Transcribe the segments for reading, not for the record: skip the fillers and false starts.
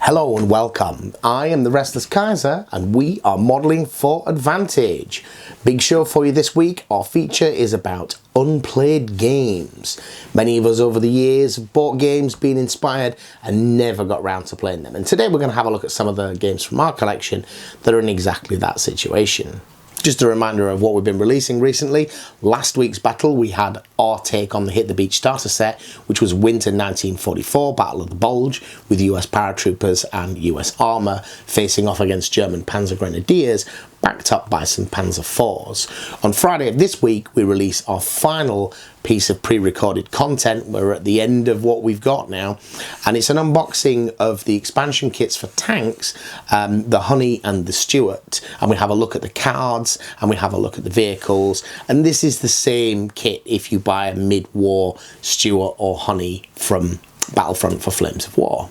Hello and welcome. I am the Restless Kaiser and we are modelling for advantage. Big show for you this week. Our feature is about unplayed games. Many of us over the years have bought games, been inspired and never got round to playing them. And today we're going to have a look at some of the games from our collection that are in exactly that situation. Just a reminder of what we've been releasing recently. Last week's battle, we had our take on the Hit the Beach starter set, which was Winter 1944, Battle of the Bulge, with US paratroopers and US armour facing off against German Panzer Grenadiers, backed up by some Panzer IVs. On Friday of this week, we release our final piece of pre-recorded content. We're at the end of what we've got now, and it's an unboxing of the expansion kits for tanks, the Honey and the Stuart, and we have a look at the cards and we have a look at the vehicles. And this is the same kit if you buy a mid-war Stuart or Honey from Battlefront for Flames of War.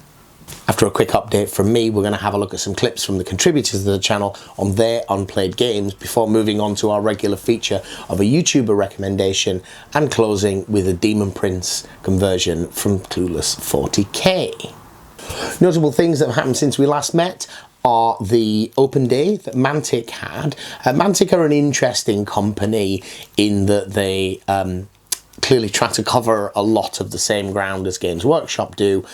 After a quick update from me, we're going to have a look at some clips from the contributors to the channel on their Unplayed Games before moving on to our regular feature of a YouTuber recommendation and closing with a Demon Prince conversion from Clueless 40k. Notable things that have happened since we last met are the open day that Mantic had. Mantic are an interesting company in that they clearly try to cover a lot of the same ground as Games Workshop do,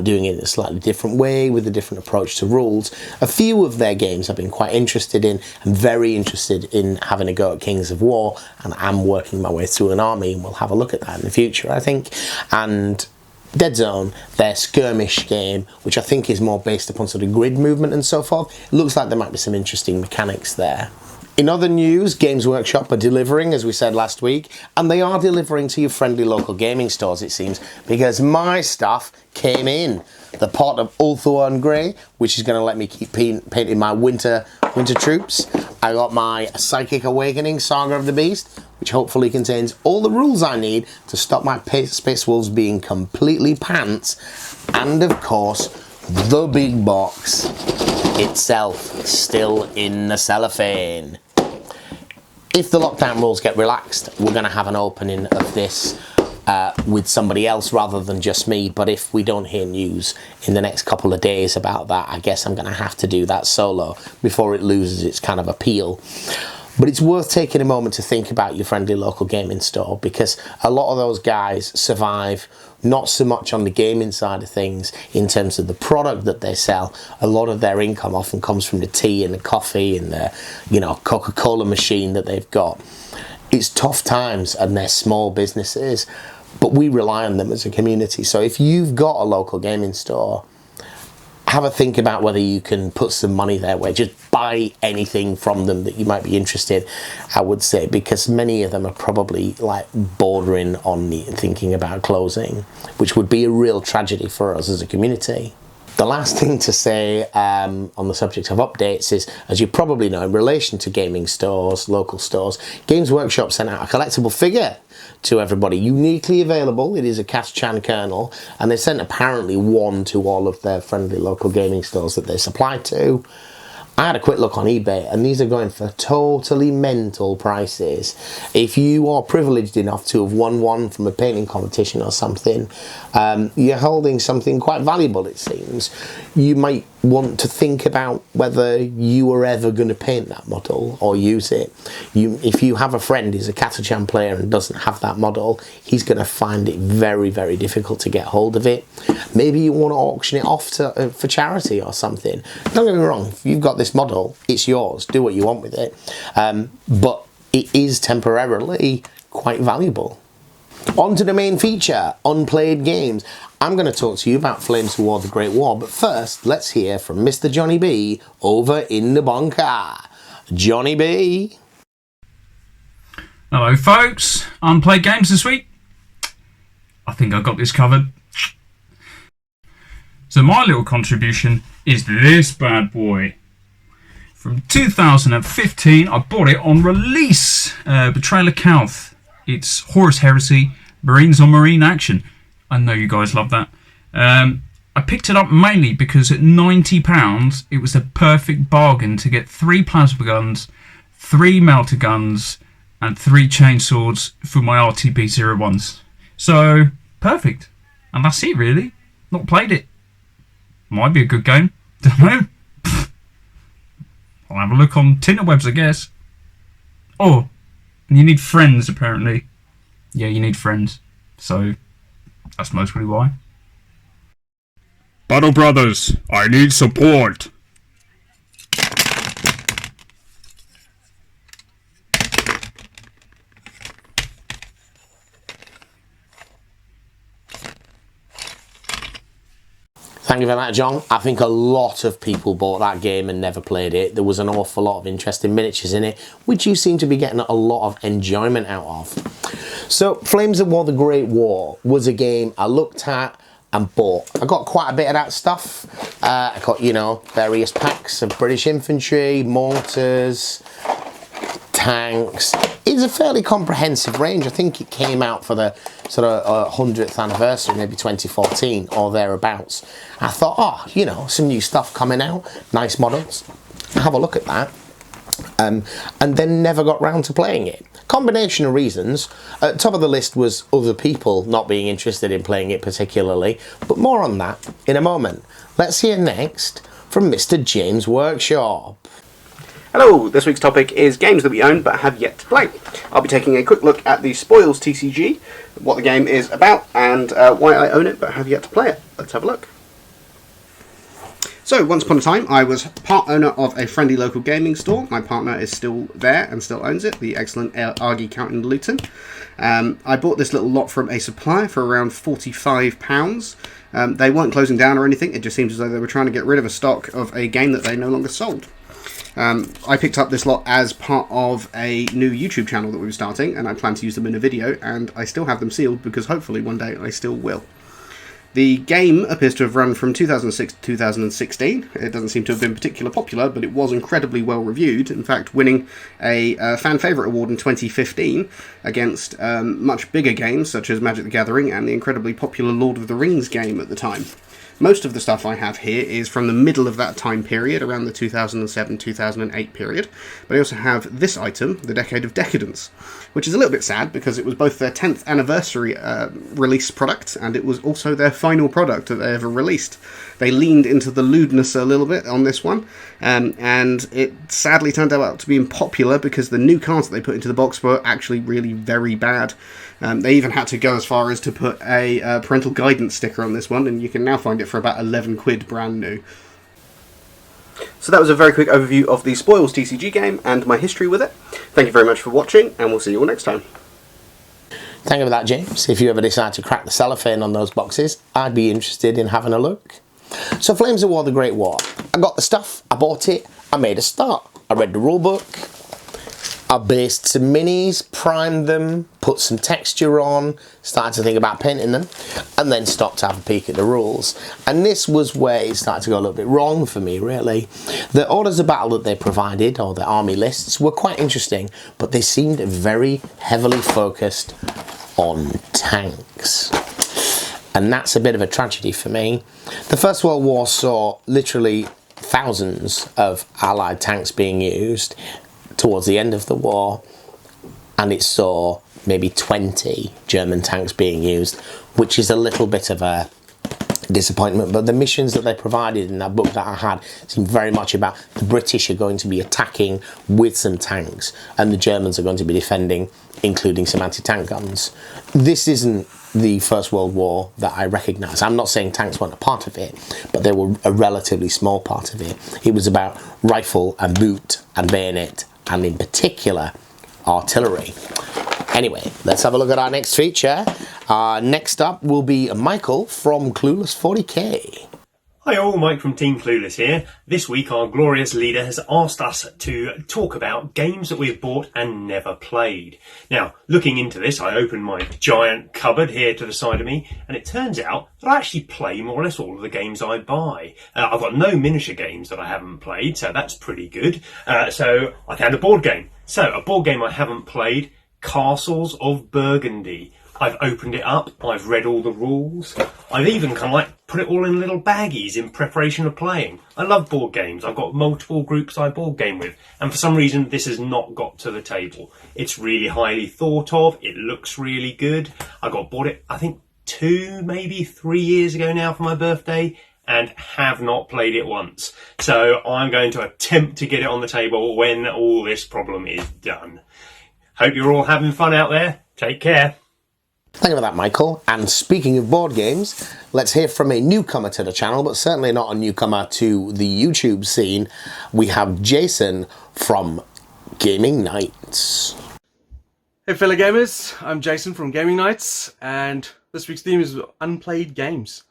doing it in a slightly different way with a different approach to rules. A few of their games I've been quite interested in. I'm very interested in having a go at Kings of War, and I'm working my way through an army, and we'll have a look at that in the future, I think. And Dead Zone, their skirmish game, which I think is more based upon sort of grid movement and so forth. It looks like there might be some interesting mechanics there. In other news, Games Workshop are delivering, as we said last week, and they are delivering to your friendly local gaming stores, it seems, because my stuff came in. The pot of Ulthuan Grey, which is going to let me keep painting my winter troops. I got my Psychic Awakening Saga of the Beast, which hopefully contains all the rules I need to stop my Space Wolves being completely pants, and of course, the big box itself, still in the cellophane. If the lockdown rules get relaxed, we're going to have an opening of this with somebody else rather than just me, but if we don't hear news in the next couple of days about that, I guess I'm going to have to do that solo before it loses its kind of appeal. But it's worth taking a moment to think about your friendly local gaming store, because a lot of those guys survive not so much on the gaming side of things in terms of the product that they sell. A lot of their income often comes from the tea and the coffee and the, Coca-Cola machine that they've got. It's tough times and they're small businesses, but we rely on them as a community. So if you've got a local gaming store, have a think about whether you can put some money their way. Just buy anything from them that you might be interested, I would say, because many of them are probably like bordering on thinking about closing, which would be a real tragedy for us as a community. The last thing to say on the subject of updates is, as you probably know, in relation to gaming stores, local stores, Games Workshop sent out a collectible figure to everybody, uniquely available. It is a Cast-Chan kernel, and they sent apparently one to all of their friendly local gaming stores that they supply to. I had a quick look on eBay, and these are going for totally mental prices. If you are privileged enough to have won one from a painting competition or something, you're holding something quite valuable, it seems. You might want to think about whether you are ever going to paint that model or use it. If you have a friend who's a Cast-Chan player and doesn't have that model, he's going to find it very, very difficult to get hold of it. Maybe you want to auction it off for charity or something. Don't get me wrong, if you've got this model, it's yours. Do what you want with it. But it is temporarily quite valuable. On to the main feature, Unplayed Games. I'm going to talk to you about Flames of War, the Great War, but first, let's hear from Mr. Johnny B over in the bunker. Johnny B. Hello folks, Unplayed Games this week. I think I got this covered. So my little contribution is this bad boy. From 2015, I bought it on release. Betrayal of Calth. It's Horus Heresy, Marines on Marine Action. I know you guys love that. I picked it up mainly because at £90, it was the perfect bargain to get 3 plasma guns, 3 melter guns, and 3 chainswords for my RTB-01s. So, perfect. And that's it, really. Not played it. Might be a good game. Don't know. I'll have a look on Tinterwebs, I guess. Oh, you need friends, apparently. Yeah, you need friends. So, that's mostly why. Battle Brothers, I need support. Thank you for that, John. I think a lot of people bought that game and never played it. There was an awful lot of interesting miniatures in it, which you seem to be getting a lot of enjoyment out of. So, Flames That Wore the Great War was a game I looked at and bought. I got quite a bit of that stuff. I got, you know, various packs of British infantry, mortars, tanks. It's a fairly comprehensive range. I think it came out for the sort of 100th anniversary, maybe 2014 or thereabouts. I thought, oh, you know, some new stuff coming out, nice models. Have a look at that. And then never got round to playing it. Combination of reasons. At top of the list was other people not being interested in playing it particularly, but more on that in a moment. Let's hear next from Mr. James Workshop. Hello, this week's topic is games that we own but have yet to play. I'll be taking a quick look at the Spoils TCG, what the game is about, and why I own it but have yet to play it. Let's have a look. So, once upon a time, I was part owner of a friendly local gaming store. My partner is still there and still owns it, the excellent Argy Count in Luton. I bought this little lot from a supplier for around £45. They weren't closing down or anything, it just seems as though they were trying to get rid of a stock of a game that they no longer sold. I picked up this lot as part of a new YouTube channel that we were starting, and I plan to use them in a video, and I still have them sealed because hopefully one day I still will. The game appears to have run from 2006 to 2016. It doesn't seem to have been particularly popular, but it was incredibly well reviewed, in fact winning a fan favourite award in 2015 against much bigger games such as Magic the Gathering and the incredibly popular Lord of the Rings game at the time. Most of the stuff I have here is from the middle of that time period, around the 2007-2008 period, but I also have this item, the Decade of Decadence, which is a little bit sad because it was both their 10th anniversary release product and it was also their final product that they ever released. They leaned into the lewdness a little bit on this one, and it sadly turned out to be unpopular because the new cards that they put into the box were actually really very bad. They even had to go as far as to put a parental guidance sticker on this one, and you can now find it for about 11 quid brand new. So that was a very quick overview of the Spoils TCG game and my history with it. Thank you very much for watching, and we'll see you all next time. Thank you for that, James. If you ever decide to crack the cellophane on those boxes, I'd be interested in having a look. So, Flames That Wore the Great War. I got the stuff, I bought it, I made a start. I read the rulebook, I based some minis, primed them, put some texture on, started to think about painting them, and then stopped to have a peek at the rules. And this was where it started to go a little bit wrong for me, really. The orders of battle that they provided, or the army lists, were quite interesting, but they seemed very heavily focused on tanks. And that's a bit of a tragedy for me. The First World War saw literally thousands of Allied tanks being used towards the end of the war, and it saw maybe 20 German tanks being used, which is a little bit of a disappointment. But the missions that they provided in that book that I had seemed very much about the British are going to be attacking with some tanks and the Germans are going to be defending, including some anti-tank guns. This isn't the First World War that I recognise. I'm not saying tanks weren't a part of it, but they were a relatively small part of it. It was about rifle and boot and bayonet, and in particular artillery. Anyway, let's have a look at our next feature. Next up will be Michael from Clueless 40k. Hi all, Mike from Team Clueless here. This week our glorious leader has asked us to talk about games that we've bought and never played. Now, looking into this, I opened my giant cupboard here to the side of me, and it turns out that I actually play more or less all of the games I buy. I've got no miniature games that I haven't played, so that's pretty good. So I found a board game. So, a board game I haven't played, Castles of Burgundy. I've opened it up, I've read all the rules, I've even kind of like put it all in little baggies in preparation of playing. I love board games, I've got multiple groups I board game with, and for some reason this has not got to the table. It's really highly thought of, it looks really good. Bought it I think 2, maybe 3 years ago now for my birthday, and have not played it once. So I'm going to attempt to get it on the table when all this problem is done. Hope you're all having fun out there. Take care. Thank you for that, Michael. And speaking of board games, let's hear from a newcomer to the channel, but certainly not a newcomer to the YouTube scene. We have Jason from Gaming Nights. Hey fellow gamers, I'm Jason from Gaming Nights, and this week's theme is Unplayed Games.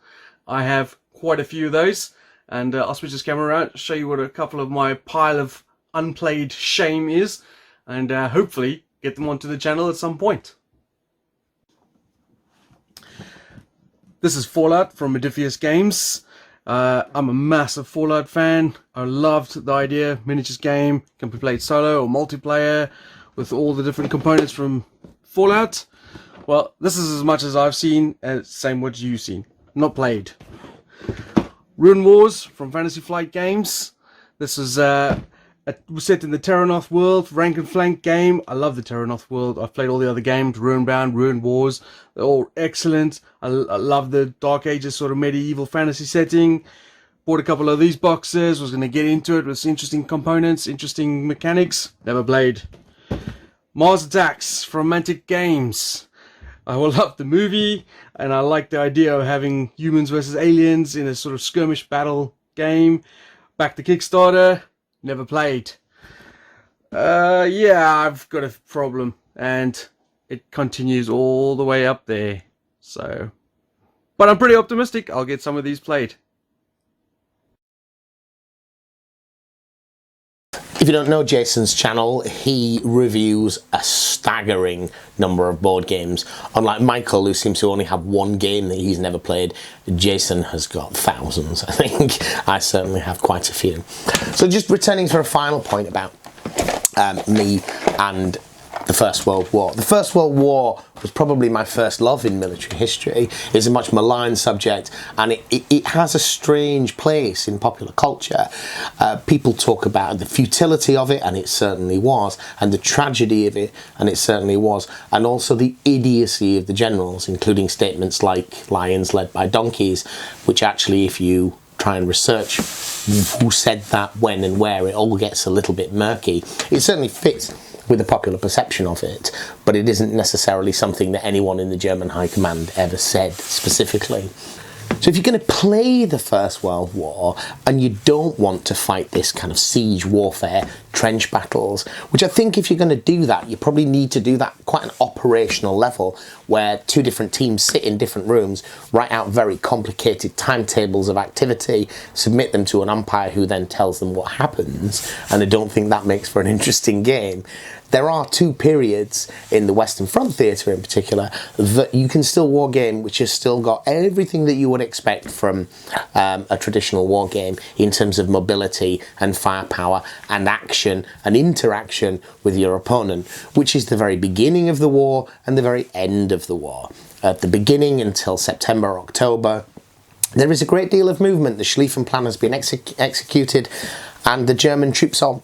I have quite a few of those, and I'll switch this camera around, show you what a couple of my pile of unplayed shame is, and hopefully get them onto the channel at some point. This is Fallout from Modiphius Games. I'm a massive Fallout fan. I loved the idea, miniatures game, can be played solo or multiplayer with all the different components from Fallout. Well, this is as much as I've seen, and same what you've seen, not played. Rune Wars from Fantasy Flight Games. This is set in the Terranoth world, rank and flank game. I love the Terranoth world. I've played all the other games, Runebound, Rune Wars. They're all excellent. I love the Dark Ages sort of medieval fantasy setting. Bought a couple of these boxes, was going to get into it with interesting components, interesting mechanics. Never played. Mars Attacks from Mantic Games. I will love the movie, and I like the idea of having humans versus aliens in a sort of skirmish battle game. Back to Kickstarter. Never played. Yeah, I've got a problem, and it continues all the way up there. So, but I'm pretty optimistic I'll get some of these played. If you don't know Jason's channel, he reviews a staggering number of board games. Unlike Michael, who seems to only have one game that he's never played, Jason has got thousands, I think. I certainly have quite a few. So just returning for a final point about me and the First World War. The First World War was probably my first love in military history. It's a much maligned subject, and it has a strange place in popular culture. People talk about the futility of it, and it certainly was, and the tragedy of it, and it certainly was, and also the idiocy of the generals, including statements like lions led by donkeys, which actually, if you try and research who said that, when and where, it all gets a little bit murky. It certainly fits with the popular perception of it, but it isn't necessarily something that anyone in the German High Command ever said specifically. So if you're going to play the First World War and you don't want to fight this kind of siege warfare, trench battles, which I think if you're going to do that, you probably need to do that quite an operational level where two different teams sit in different rooms, write out very complicated timetables of activity, submit them to an umpire who then tells them what happens, and I don't think that makes for an interesting game. There are two periods in the Western Front theatre in particular that you can still war game, which has still got everything that you would expect from a traditional war game in terms of mobility and firepower and action and interaction with your opponent, which is the very beginning of the war and the very end of the war. At the beginning until September, October, there is a great deal of movement. The Schlieffen Plan has been executed, and the German troops are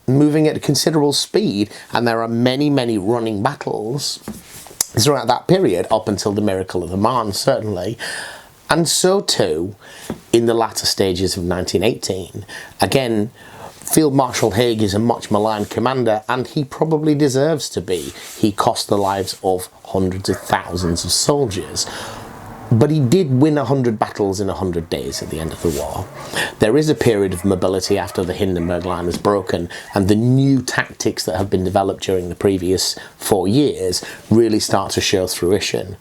moving at a considerable speed, and there are many, many running battles throughout that period, up until the Miracle of the Marne, certainly. And so too, in the latter stages of 1918. Again, Field Marshal Haig is a much maligned commander, and he probably deserves to be. He cost the lives of hundreds of thousands of soldiers. But he did win 100 battles in 100 days at the end of the war. There is a period of mobility after the Hindenburg Line is broken, and the new tactics that have been developed during the previous 4 years really start to show fruition.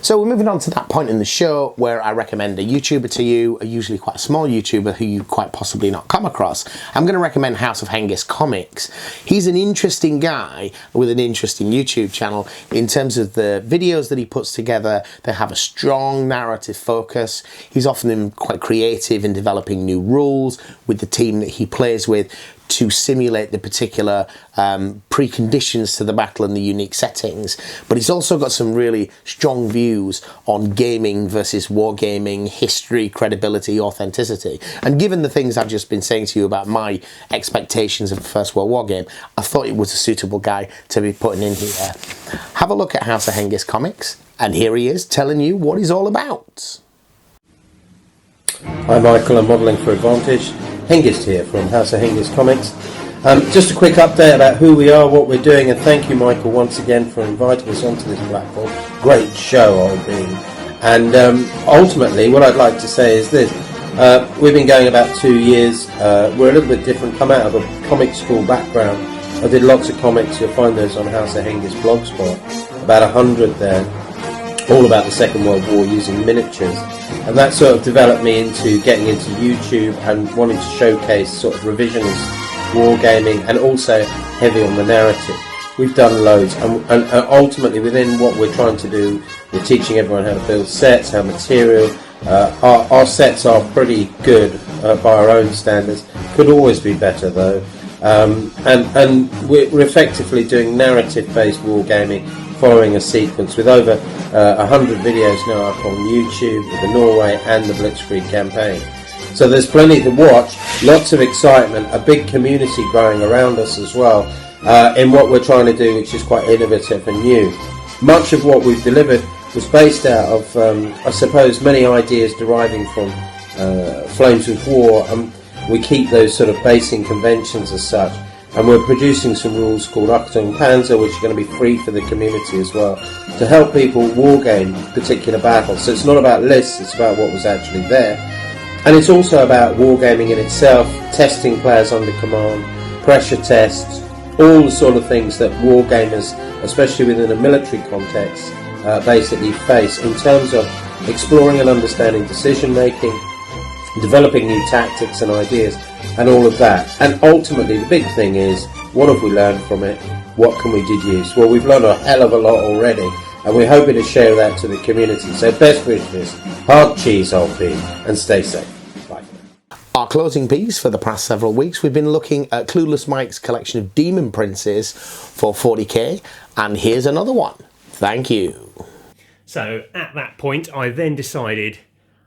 So we're moving on to that point in the show where I recommend a YouTuber to you, usually quite a small YouTuber who you quite possibly not come across. I'm going to recommend House of Hengist Comics. He's an interesting guy with an interesting YouTube channel in terms of the videos that he puts together. They have a strong narrative focus. He's often quite creative in developing new rules with the team that he plays with to simulate the particular preconditions to the battle and the unique settings. But he's also got some really strong views on gaming versus wargaming, history, credibility, authenticity. And given the things I've just been saying to you about my expectations of a First World War game, I thought it was a suitable guy to be putting in here. Have a look at House of Hengist Comics, and here he is telling you what he's all about. Hi Michael, I'm modelling for Advantage. Hengist here from House of Hengist Comics. Just a quick update about who we are, what we're doing, and thank you Michael once again for inviting us onto this platform. Great show, old bean. And ultimately what I'd like to say is this. We've been going about 2 years. We're a little bit different, come out of a comic school background. I did lots of comics, you'll find those on House of Hengist Blogspot, about 100 there, all about the Second World War using miniatures. And that sort of developed me into getting into YouTube and wanting to showcase sort of revisionist wargaming and also heavy on the narrative. We've done loads, and ultimately within what we're trying to do, we're teaching everyone how to build sets, how material. Our sets are pretty good by our own standards, could always be better though. And we're effectively doing narrative-based wargaming, following a sequence with over 100 videos now up on YouTube with the Norway and the Blitzkrieg campaign. So there's plenty to watch, lots of excitement, a big community growing around us as well in what we're trying to do, which is quite innovative and new. Much of what we've delivered was based out of, I suppose, many ideas deriving from Flames of War, and we keep those sort of basing conventions as such. And we're producing some rules called Achtung Panzer, which are going to be free for the community as well, to help people wargame particular battles. So it's not about lists, it's about what was actually there. And it's also about wargaming in itself, testing players under command, pressure tests, all the sort of things that wargamers, especially within a military context, basically face in terms of exploring and understanding decision making, developing new tactics and ideas, and all of that. And ultimately the big thing is, what have we learned from it? What can we deduce? Well, we've learned a hell of a lot already, and we're hoping to share that to the community. So best wishes, hard cheese old bean, and stay safe. Bye. Our closing piece for the past several weeks, we've been looking at Clueless Mike's collection of Demon Princes for 40k, and here's another one. Thank you. So at that point, I then decided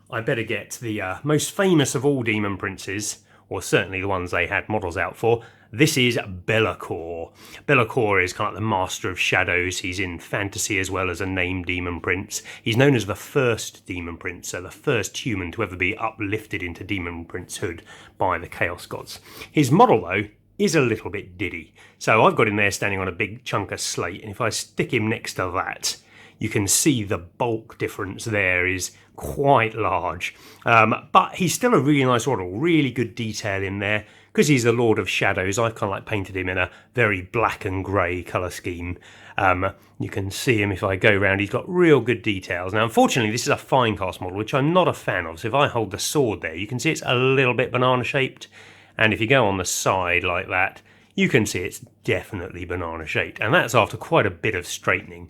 I better get the most famous of all Demon Princes, or certainly the ones they had models out for. This is Be'lakor. Be'lakor is kind of the master of shadows. He's in fantasy as well as a named Demon Prince. He's known as the first Demon Prince, so the first human to ever be uplifted into Demon Princehood by the Chaos Gods. His model, though, is a little bit diddy. So I've got him there standing on a big chunk of slate, and if I stick him next to that, you can see the bulk difference there is quite large. But he's still a really nice model, really good detail in there. Because he's the Lord of Shadows, I've kind of like painted him in a very black and grey colour scheme. You can see him if I go around, he's got real good details. Now, unfortunately, this is a fine cast model, which I'm not a fan of. So if I hold the sword there, you can see it's a little bit banana shaped. And if you go on the side like that, you can see it's definitely banana shaped. And that's after quite a bit of straightening.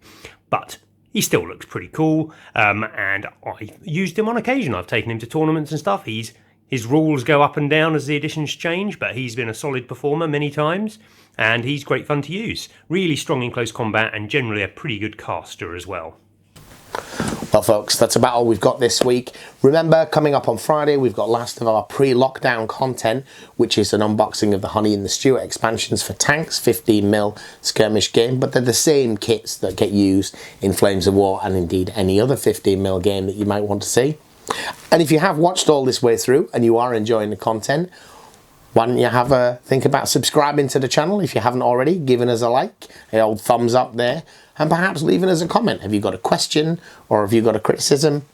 But he still looks pretty cool, and I used him on occasion. I've taken him to tournaments and stuff. His rules go up and down as the editions change, but he's been a solid performer many times, and he's great fun to use. Really strong in close combat, and generally a pretty good caster as well. Well folks, that's about all we've got this week. Remember, coming up on Friday, we've got last of our pre-lockdown content, which is an unboxing of the Honey and the Stew expansions for tanks, 15mm skirmish game, but they're the same kits that get used in Flames of War and indeed any other 15mm game that you might want to see. And if you have watched all this way through and you are enjoying the content, why don't you have a think about subscribing to the channel if you haven't already, giving us a like, an old thumbs up there, and perhaps leaving us a comment. Have you got a question or have you got a criticism?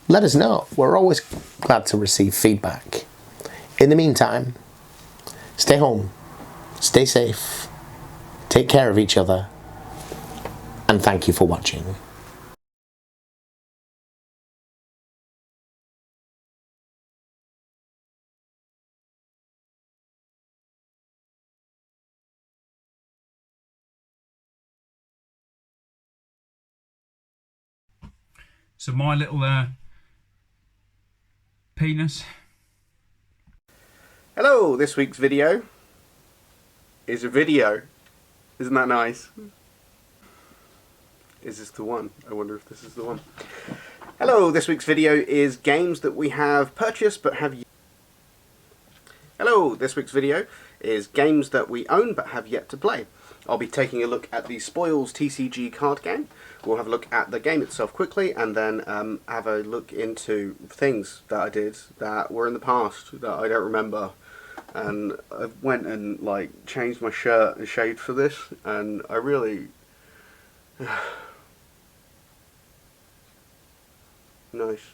Let us know. We're always glad to receive feedback. In the meantime, stay home, stay safe, take care of each other, and thank you for watching. So my little penis. Hello, this week's video is a video. Isn't that nice? Is this the one? I wonder if this is the one. Hello, this week's video is games that we have purchased but have... Hello, this week's video is games that we own but have yet to play. I'll be taking a look at the Spoils TCG card game. We'll have a look at the game itself quickly, and then have a look into things that I did that were in the past that I don't remember. And I went and like changed my shirt and shaved for this, and I really nice.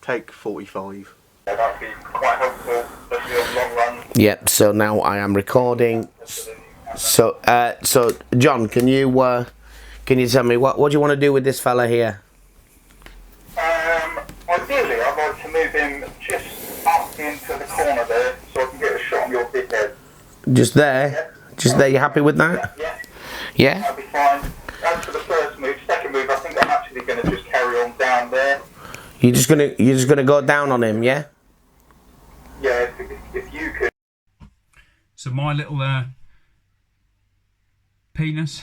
Take 45. That'd be quite helpful, especially on long runs. Yep. So now I am recording. So John, can you tell me what do you want to do with this fella here? Ideally, I'd like to move him just up into the corner there, so I can get a shot on your big head. Just there. Yeah. Just there. You happy with that? Yeah. Yeah. That'd be fine. As for the first move, second move, I think I'm actually going to just carry on down there. You're just gonna go down on him, yeah? Yeah, if you could. So my little penis